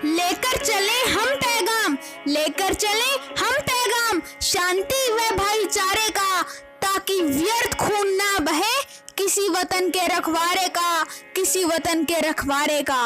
लेकर चले हम पैगाम, लेकर चले हम पैगाम शांति व भाईचारे का, ताकि व्यर्थ खून ना बहे किसी वतन के रखवारे का, किसी वतन के रखवारे का।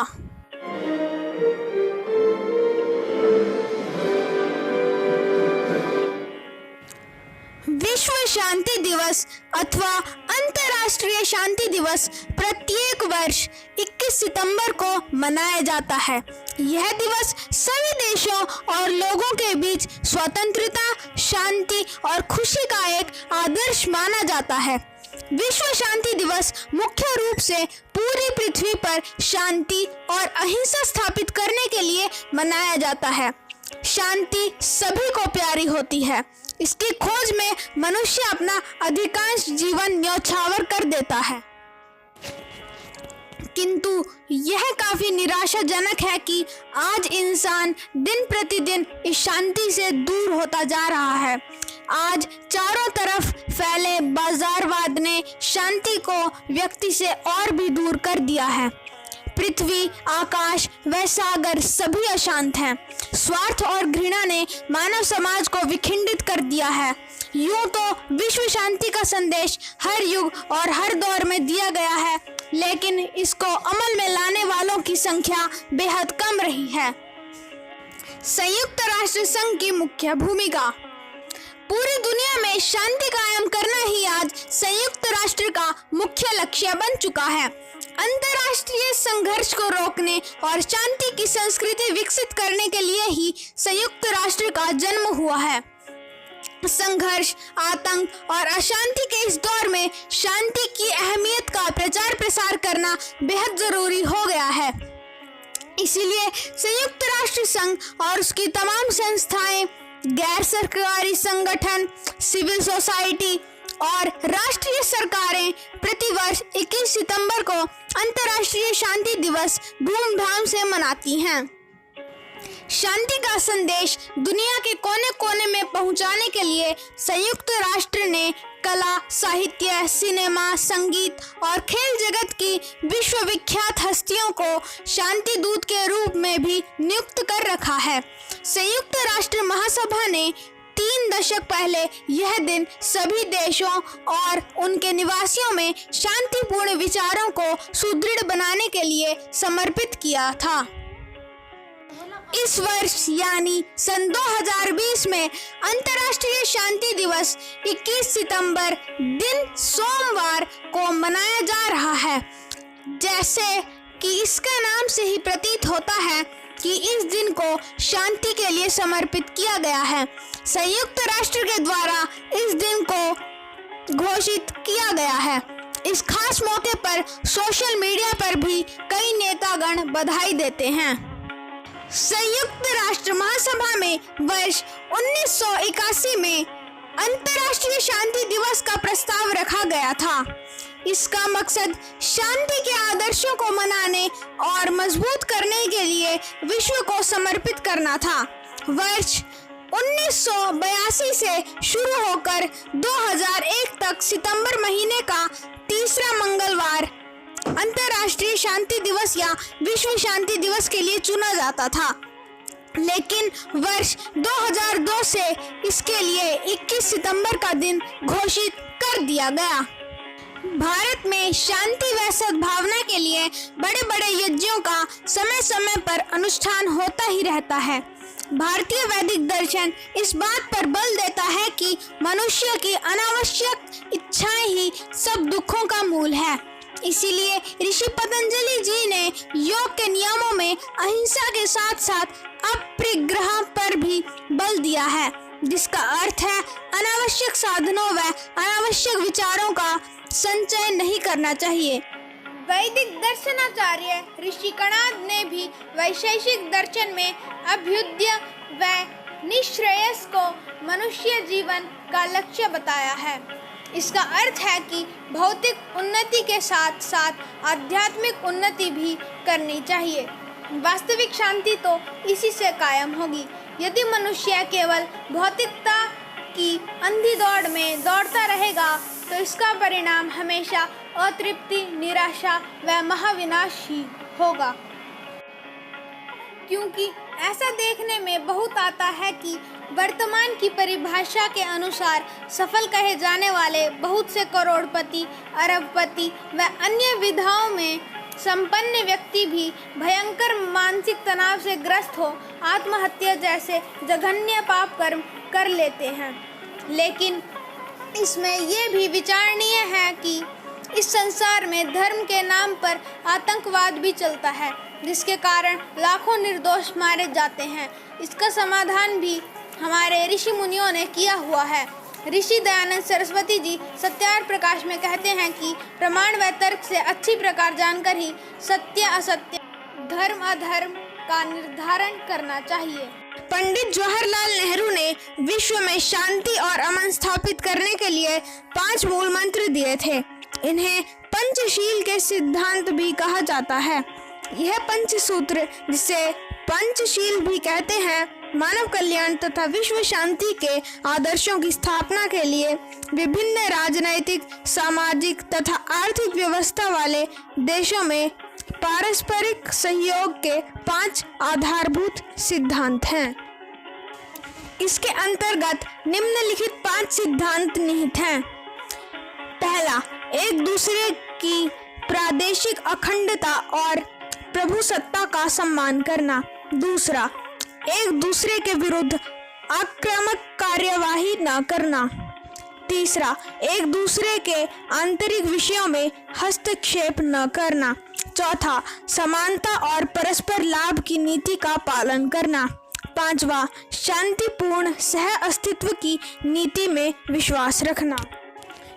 विश्व शांति दिवस अथवा अंतर्राष्ट्रीय शांति दिवस प्रत्येक वर्ष 21 सितंबर को मनाया जाता है। यह दिवस सभी देशों और लोगों के बीच स्वतंत्रता, शांति और खुशी का एक आदर्श माना जाता है। विश्व शांति दिवस मुख्य रूप से पूरी पृथ्वी पर शांति और अहिंसा स्थापित करने के लिए मनाया जाता है। शांति सभी को प्यारी होती है। इसकी खोज में मनुष्य अपना अधिकांश जीवन न्यौछावर कर देता है, किंतु यह काफी निराशाजनक है कि आज इंसान दिन प्रतिदिन इस शांति से दूर होता जा रहा है। आज चारों तरफ फैले बाजारवाद ने शांति को व्यक्ति से और भी दूर कर दिया है। पृथ्वी, आकाश व सागर सभी अशांत हैं। स्वार्थ और घृणा ने मानव समाज को विखंडित कर दिया है। यूं तो विश्व शांति का संदेश हर युग और हर दौर में दिया गया है, लेकिन इसको अमल में लाने वालों की संख्या बेहद कम रही है। संयुक्त राष्ट्र संघ की मुख्य भूमिका। पूरी दुनिया में शांति कायम करना ही आज संयुक्त राष्ट्र का मुख्य लक्ष्य बन चुका है। अंतर्राष्ट्रीय संघर्ष को रोकने और शांति की संस्कृति विकसित करने के लिए ही संयुक्त राष्ट्र का जन्म हुआ है। संघर्ष, आतंक और अशांति के इस दौर में शांति की अहमियत का प्रचार प्रसार करना बेहद जरूरी हो गया है। इसीलिए संयुक्त राष्ट्र संघ और उसकी तमाम संस्थाएं, गैर सरकारी संगठन, सिविल सोसाइटी और राष्ट्रीय सरकारें प्रतिवर्ष 21 सितंबर को अंतर्राष्ट्रीय शांति दिवस धूमधाम से मनाती हैं। शांति का संदेश दुनिया के कोने कोने में पहुंचाने के लिए संयुक्त राष्ट्र ने कला, साहित्य, सिनेमा, संगीत और खेल जगत की विश्वविख्यात हस्तियों को शांति दूत के रूप में भी नियुक्त कर रखा है। संयुक्त राष्ट्र महासभा ने 3 दशक पहले यह दिन सभी देशों और उनके निवासियों में शांतिपूर्ण विचारों को सुदृढ़ बनाने के लिए समर्पित किया था। इस वर्ष यानी सन 2020 में अंतर्राष्ट्रीय शांति दिवस 21 सितंबर दिन सोमवार को मनाया जा रहा है। जैसे कि इसका नाम से ही प्रतीत होता है कि इस दिन को शांति के लिए समर्पित किया गया है। संयुक्त राष्ट्र के द्वारा इस दिन को घोषित किया गया है। इस खास मौके पर सोशल मीडिया पर भी कई नेतागण बधाई देते हैं। संयुक्त राष्ट्र महासभा में वर्ष 1981 में अंतर्राष्ट्रीय शांति दिवस का प्रस्ताव रखा गया था। इसका मकसद शांति के आदर्शों को मनाने और मजबूत करने के लिए विश्व को समर्पित करना था। वर्ष 1982 से शुरू होकर 2001 तक सितंबर महीने का तीसरा मंगलवार अंतर्राष्ट्रीय शांति दिवस या विश्व शांति दिवस के लिए चुना जाता था, लेकिन वर्ष 2002 से इसके लिए 21 सितंबर का दिन घोषित कर दिया गया। भारत में शांति व सद्भावना के लिए बड़े बड़े यज्ञों का समय समय पर अनुष्ठान होता ही रहता है। भारतीय वैदिक दर्शन इस बात पर बल देता है कि मनुष्य की अनावश्यक इच्छाएं ही सब दुखों का मूल है। इसीलिए ऋषि पतंजलि जी ने योग के नियमों में अहिंसा के साथ साथ अपरिग्रह पर भी बल दिया है, जिसका अर्थ है अनावश्यक साधनों व अनावश्यक विचारों का संचय नहीं करना चाहिए। वैदिक दर्शनाचार्य ऋषि कणाद ने भी वैशेषिक दर्शन में अभ्युदय व निःश्रेयस को मनुष्य जीवन का लक्ष्य बताया है। इसका अर्थ है कि भौतिक उन्नति के साथ साथ आध्यात्मिक उन्नति भी करनी चाहिए। वास्तविक शांति तो इसी से कायम होगी। यदि मनुष्य केवल भौतिकता की अंधी दौड़ में दौड़ता रहेगा तो इसका परिणाम हमेशा अतृप्ति, निराशा व महाविनाश ही होगा। क्योंकि ऐसा देखने में बहुत आता है कि वर्तमान की परिभाषा के अनुसार सफल कहे जाने वाले बहुत से करोड़पति, अरबपति व अन्य विधाओं में संपन्न व्यक्ति भी भयंकर मानसिक तनाव से ग्रस्त हो आत्महत्या जैसे जघन्य पाप कर्म कर लेते हैं। लेकिन इसमें ये भी विचारणीय है कि इस संसार में धर्म के नाम पर आतंकवाद भी चलता है, जिसके कारण लाखों निर्दोष मारे जाते हैं। इसका समाधान भी हमारे ऋषि मुनियों ने किया हुआ है। ऋषि दयानंद सरस्वती जी सत्यार्थ प्रकाश में कहते हैं कि प्रमाण व तर्क से अच्छी प्रकार जानकर ही सत्य असत्य, धर्म अधर्म का निर्धारण करना चाहिए। पंडित जवाहरलाल नेहरू ने विश्व में शांति और अमन स्थापित करने के लिए 5 मूल मंत्र दिए थे। इन्हें पंचशील के सिद्धांत भी कहा जाता है। यह पंचसूत्र, जिसे पंचशील भी कहते हैं, मानव कल्याण तथा विश्व शांति के आदर्शों की स्थापना के लिए विभिन्न राजनैतिक, सामाजिक तथा आर्थिक व्यवस्था वाले देशों में पारस्परिक सहयोग के 5 आधारभूत सिद्धांत हैं। इसके अंतर्गत निम्नलिखित 5 सिद्धांत निहित हैं। पहला, एक दूसरे की प्रादेशिक अखंडता और प्रभुसत्ता का सम्मान करना। दूसरा, एक दूसरे के विरुद्ध आक्रामक कार्यवाही न करना। तीसरा, एक दूसरे के आंतरिक विषयों में हस्तक्षेप न करना। चौथा, समानता और परस्पर लाभ की नीति का पालन करना। पांचवा, शांतिपूर्ण सह अस्तित्व की नीति में विश्वास रखना।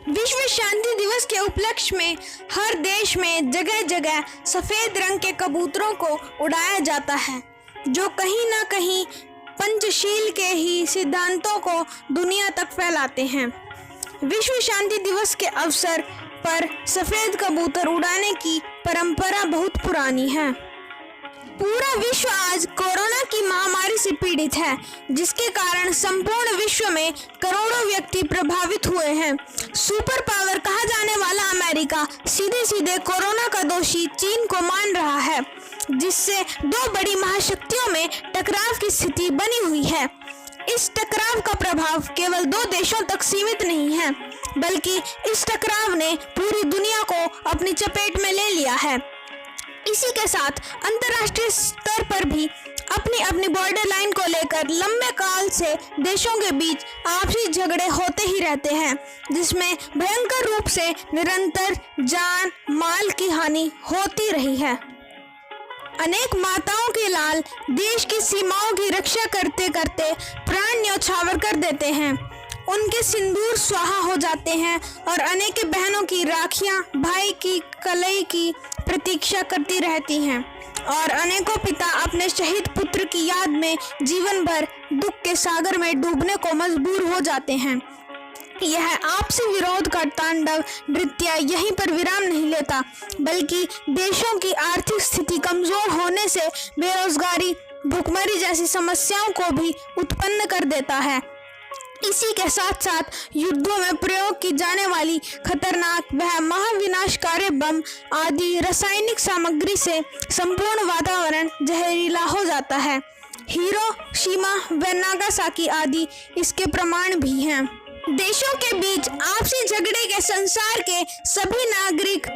विश्व शांति दिवस के उपलक्ष्य में हर देश में जगह जगह सफेद रंग के कबूतरों को उड़ाया जाता है, जो कहीं ना कहीं पंचशील के ही सिद्धांतों को दुनिया तक फैलाते हैं। विश्व शांति दिवस के अवसर पर सफेद कबूतर उड़ाने की परंपरा बहुत पुरानी है। पूरा विश्व आज कोरोना की महामारी से पीड़ित है, जिसके कारण संपूर्ण विश्व में करोड़ों व्यक्ति प्रभावित हुए हैं। सुपर पावर कहा जाने वाला अमेरिका सीधे सीधे कोरोना का दोषी चीन को मान रहा है, जिससे 2 बड़ी महाशक्तियों में टकराव की स्थिति बनी हुई है। इस टकराव का प्रभाव केवल 2 देशों तक सीमित नहीं है, बल्कि इस टकराव ने पूरी दुनिया को अपनी चपेट में ले लिया है। इसी के साथ अंतर्राष्ट्रीय स्तर पर भी अपनी अपनी बॉर्डर लाइन को लेकर लंबे काल से देशों के बीच आपसी झगड़े होते ही रहते हैं, जिसमें भयंकर रूप से निरंतर जान माल की हानि होती रही है। अनेक माताओं के लाल देश की सीमाओं की रक्षा करते करते प्राण न्यौछावर कर देते हैं। उनके सिंदूर स्वाहा हो जाते हैं और अनेक बहनों की राखियां भाई की कलाई की प्रतीक्षा करती रहती हैं, और अनेकों पिता अपने शहीद पुत्र की याद में जीवन भर दुख के सागर में डूबने को मजबूर हो जाते हैं। यह आपसी विरोध का तांडव नृत्य यहीं पर विराम नहीं लेता, बल्कि देशों की आर्थिक स्थिति कमजोर होने से बेरोजगारी, भूखमरी जैसी समस्याओं को भी उत्पन्न कर देता है। इसी के साथ साथ युद्धों में प्रयोग की जाने वाली खतरनाक व महाविनाशकारी बम आदि रासायनिक सामग्री से संपूर्ण वातावरण जहरीला हो जाता है। हिरोशिमा व नागासाकी आदि इसके प्रमाण भी हैं। देशों के बीच आपसी झगड़े के संसार के सभी नागरिक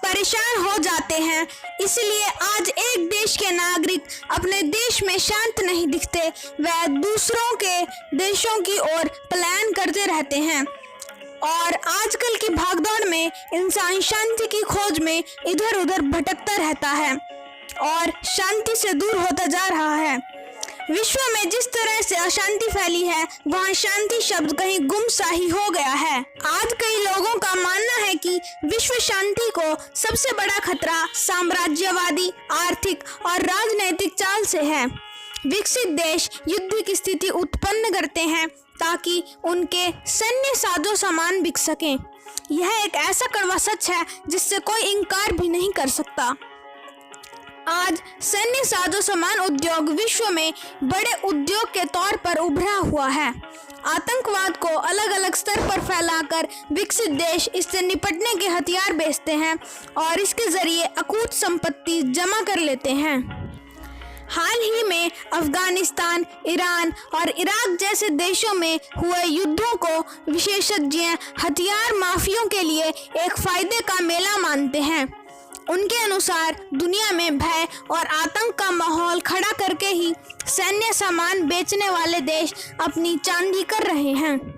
परेशान हो जाते हैं। इसलिए आज एक देश के नागरिक अपने देश में शांत नहीं दिखते, वह दूसरों के देशों की ओर पलायन करते रहते हैं। और आजकल की भागदौड़ में इंसान शांति की खोज में इधर उधर भटकता रहता है और शांति से दूर होता जा रहा है। विश्व में जिस तरह से अशांति फैली है, वहाँ शांति शब्द कहीं गुमसा ही हो गया है। आज कई लोगों का मानना है कि विश्व शांति को सबसे बड़ा खतरा साम्राज्यवादी, आर्थिक और राजनैतिक चाल से है। विकसित देश युद्ध की स्थिति उत्पन्न करते हैं ताकि उनके सैन्य साजो सामान बिक सकें। यह एक ऐसा कड़वा सच है जिससे कोई इनकार भी नहीं कर सकता। आज सैन्य साजो सामान उद्योग विश्व में बड़े उद्योग के तौर पर उभरा हुआ है। आतंकवाद को अलग अलग स्तर पर फैलाकर विकसित देश इससे निपटने के हथियार बेचते हैं और इसके जरिए अकूत संपत्ति जमा कर लेते हैं। हाल ही में अफगानिस्तान, ईरान और इराक जैसे देशों में हुए युद्धों को विशेषज्ञ हथियार माफियों के लिए एक फायदे का मेला मानते हैं। उनके अनुसार दुनिया में भय और आतंक का माहौल खड़ा करके ही सैन्य सामान बेचने वाले देश अपनी चांदी कर रहे हैं।